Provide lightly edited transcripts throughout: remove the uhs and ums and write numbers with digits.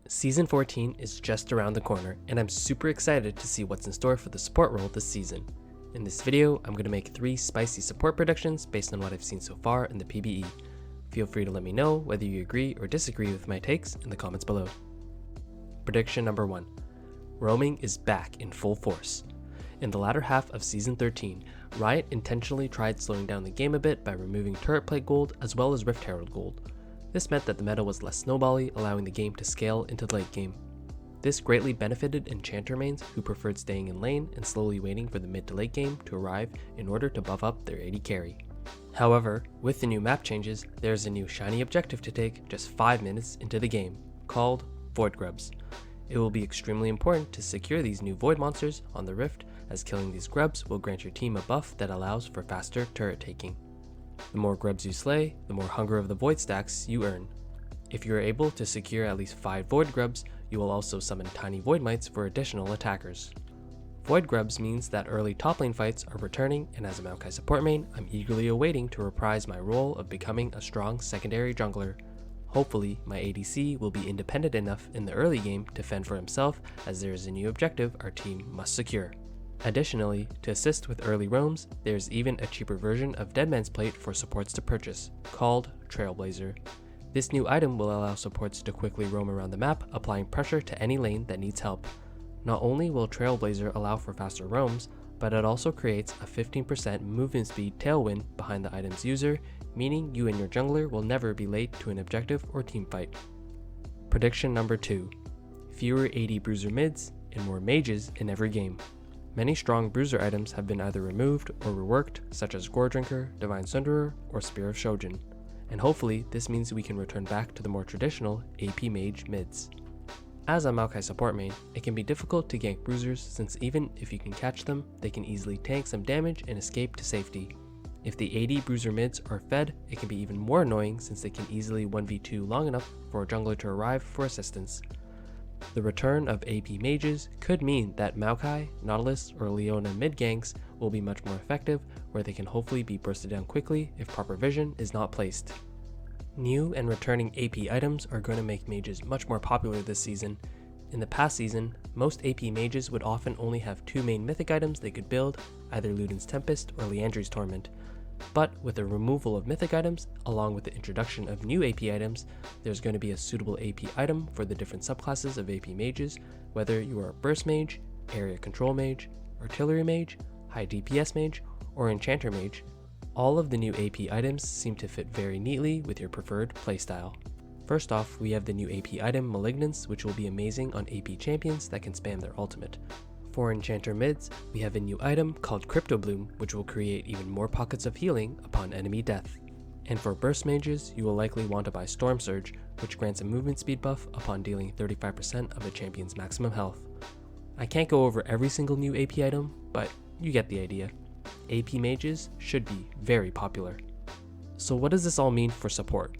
Season 14 is just around the corner, and I'm super excited to see what's in store for the support role this season. In this video, I'm going to make 3 spicy support predictions based on what I've seen so far in the PBE. Feel free to let me know whether you agree or disagree with my takes in the comments below. Prediction number 1. Roaming is back in full force. In the latter half of Season 13, Riot intentionally tried slowing down the game a bit by removing Turret Plate Gold as well as Rift Herald Gold. This meant that the meta was less snowbally, allowing the game to scale into the late game. This greatly benefited enchanter mains who preferred staying in lane and slowly waiting for the mid to late game to arrive in order to buff up their AD carry. However, with the new map changes, there's a new shiny objective to take just 5 minutes into the game, called Void Grubs. It will be extremely important to secure these new Void monsters on the Rift, as killing these grubs will grant your team a buff that allows for faster turret taking. The more grubs you slay, the more Hunger of the Void stacks you earn. If you are able to secure at least 5 Void Grubs, you will also summon tiny Void Mites for additional attackers. Void Grubs means that early top lane fights are returning, and as a Maokai support main, I'm eagerly awaiting to reprise my role of becoming a strong secondary jungler. Hopefully, my ADC will be independent enough in the early game to fend for himself, as there is a new objective our team must secure. Additionally, to assist with early roams, there's even a cheaper version of Deadman's Plate for supports to purchase, called Trailblazer. This new item will allow supports to quickly roam around the map, applying pressure to any lane that needs help. Not only will Trailblazer allow for faster roams, but it also creates a 15% movement speed tailwind behind the item's user, meaning you and your jungler will never be late to an objective or team fight. Prediction number 2. Fewer AD bruiser mids and more mages in every game. Many strong bruiser items have been either removed or reworked, such as Gore Drinker, Divine Sunderer, or Spear of Shojin, and hopefully this means we can return back to the more traditional AP mage mids. As a Maokai support main, it can be difficult to gank bruisers since even if you can catch them, they can easily tank some damage and escape to safety. If the AD bruiser mids are fed, it can be even more annoying since they can easily 1v2 long enough for a jungler to arrive for assistance. The return of AP mages could mean that Maokai, Nautilus, or Leona mid ganks will be much more effective, where they can hopefully be bursted down quickly if proper vision is not placed. New and returning AP items are going to make mages much more popular this season. In the past season, most AP mages would often only have 2 main mythic items they could build, either Luden's Tempest or Liandry's Torment. But with the removal of mythic items, along with the introduction of new AP items, there's going to be a suitable AP item for the different subclasses of AP mages, whether you are a Burst Mage, Area Control Mage, Artillery Mage, High DPS Mage, or Enchanter Mage. All of the new AP items seem to fit very neatly with your preferred playstyle. First off, we have the new AP item Malignance, which will be amazing on AP champions that can spam their ultimate. For Enchanter mids, we have a new item called Crypto Bloom, which will create even more pockets of healing upon enemy death. And for Burst Mages, you will likely want to buy Storm Surge, which grants a movement speed buff upon dealing 35% of a champion's maximum health. I can't go over every single new AP item, but you get the idea. AP Mages should be very popular. So what does this all mean for support?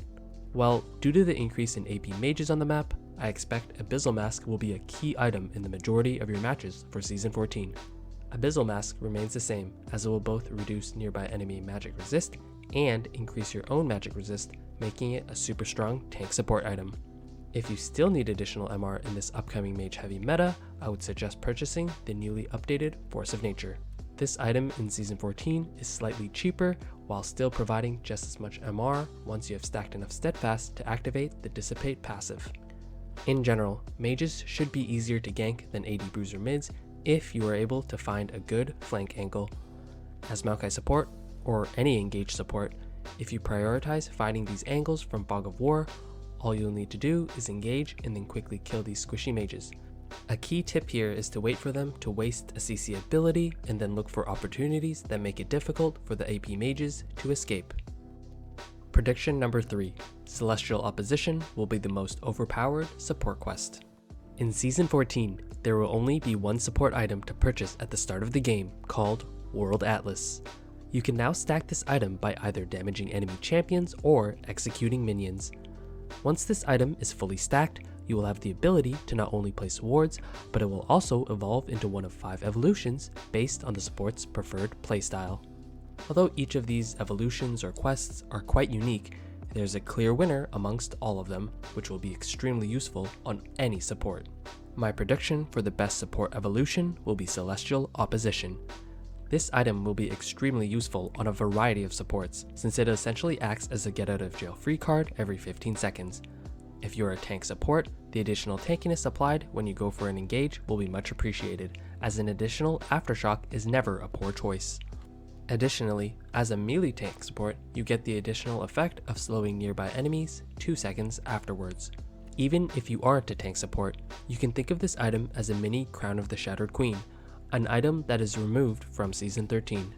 Well, due to the increase in AP Mages on the map, I expect Abyssal Mask will be a key item in the majority of your matches for Season 14. Abyssal Mask remains the same, as it will both reduce nearby enemy magic resist and increase your own magic resist, making it a super strong tank support item. If you still need additional MR in this upcoming mage heavy meta, I would suggest purchasing the newly updated Force of Nature. This item in Season 14 is slightly cheaper while still providing just as much MR once you have stacked enough Steadfast to activate the Dissipate passive. In general, mages should be easier to gank than AD bruiser mids if you are able to find a good flank angle. As Maokai support, or any engaged support, if you prioritize finding these angles from Fog of War, all you'll need to do is engage and then quickly kill these squishy mages. A key tip here is to wait for them to waste a CC ability and then look for opportunities that make it difficult for the AP mages to escape. Prediction number 3. Celestial Opposition will be the most overpowered support quest. In Season 14, there will only be one support item to purchase at the start of the game, called World Atlas. You can now stack this item by either damaging enemy champions or executing minions. Once this item is fully stacked, you will have the ability to not only place wards, but it will also evolve into one of 5 evolutions based on the support's preferred playstyle. Although each of these evolutions or quests are quite unique, There's a clear winner amongst all of them, which will be extremely useful on any support. My prediction for the best support evolution will be Celestial Opposition. This item will be extremely useful on a variety of supports, since it essentially acts as a get out of jail free card every 15 seconds. If you're a tank support, the additional tankiness applied when you go for an engage will be much appreciated, as an additional aftershock is never a poor choice. Additionally, as a melee tank support, you get the additional effect of slowing nearby enemies 2 seconds afterwards. Even if you aren't a tank support, you can think of this item as a mini Crown of the Shattered Queen, an item that is removed from Season 13.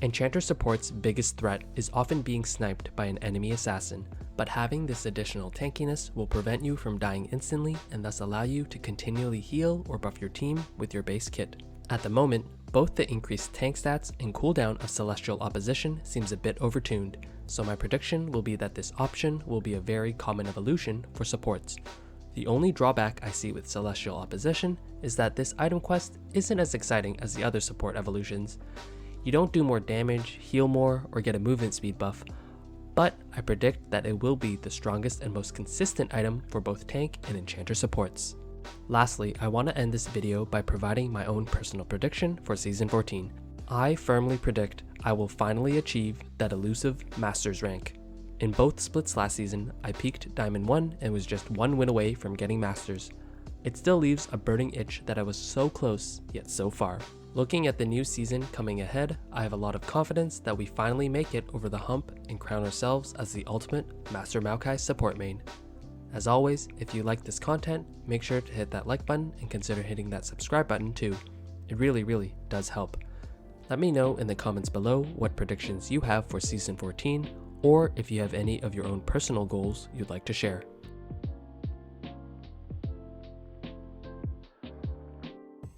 Enchanter support's biggest threat is often being sniped by an enemy assassin, but having this additional tankiness will prevent you from dying instantly and thus allow you to continually heal or buff your team with your base kit. At the moment, both the increased tank stats and cooldown of Celestial Opposition seems a bit overtuned, so my prediction will be that this option will be a very common evolution for supports. The only drawback I see with Celestial Opposition is that this item quest isn't as exciting as the other support evolutions. You don't do more damage, heal more, or get a movement speed buff, but I predict that it will be the strongest and most consistent item for both tank and enchanter supports. Lastly, I want to end this video by providing my own personal prediction for Season 14. I firmly predict I will finally achieve that elusive Masters rank. In both splits last season, I peaked Diamond 1 and was just one win away from getting Masters. It still leaves a burning itch that I was so close, yet so far. Looking at the new season coming ahead, I have a lot of confidence that we finally make it over the hump and crown ourselves as the ultimate Master Maokai support main. As always, if you like this content, make sure to hit that like button and consider hitting that subscribe button too. It really does help. Let me know in the comments below what predictions you have for Season 14, or if you have any of your own personal goals you'd like to share.